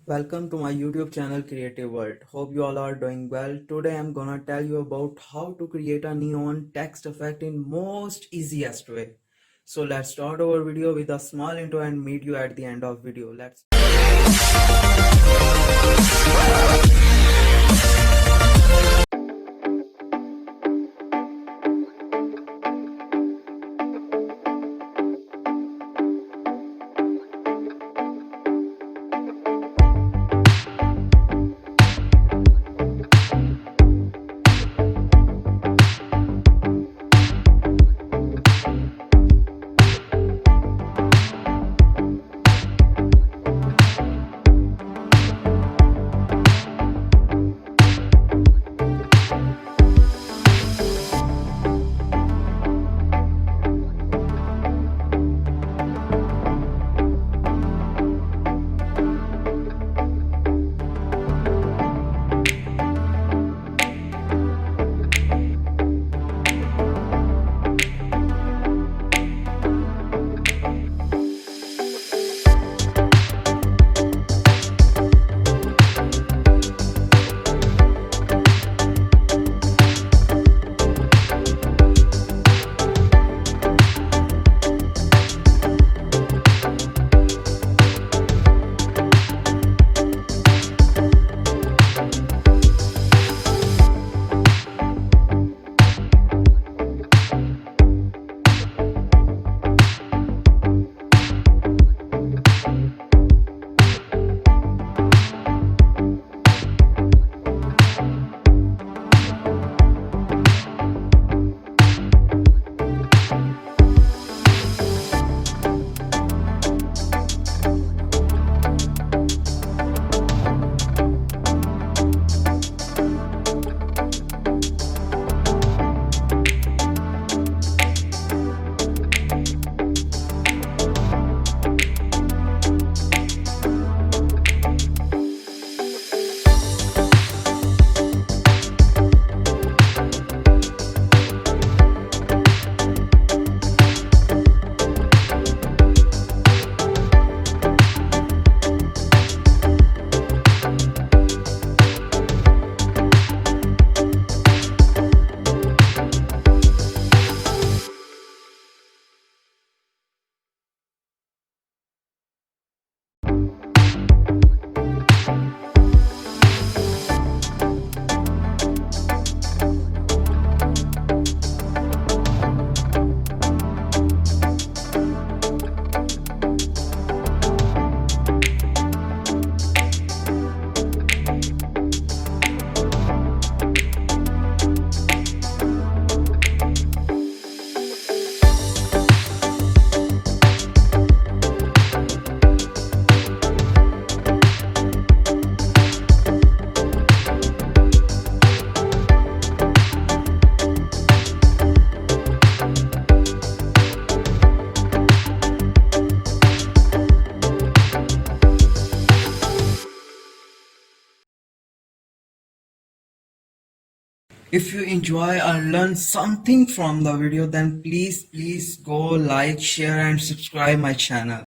Welcome to my YouTube channel Creative World. Hope you all are doing well. Today I'm gonna tell you about how to create a neon text effect in most easiest way. So let's start our video with a small intro and meet you at the end of video. Let's If you enjoy or learn something from the video, then please go like, share and subscribe my channel.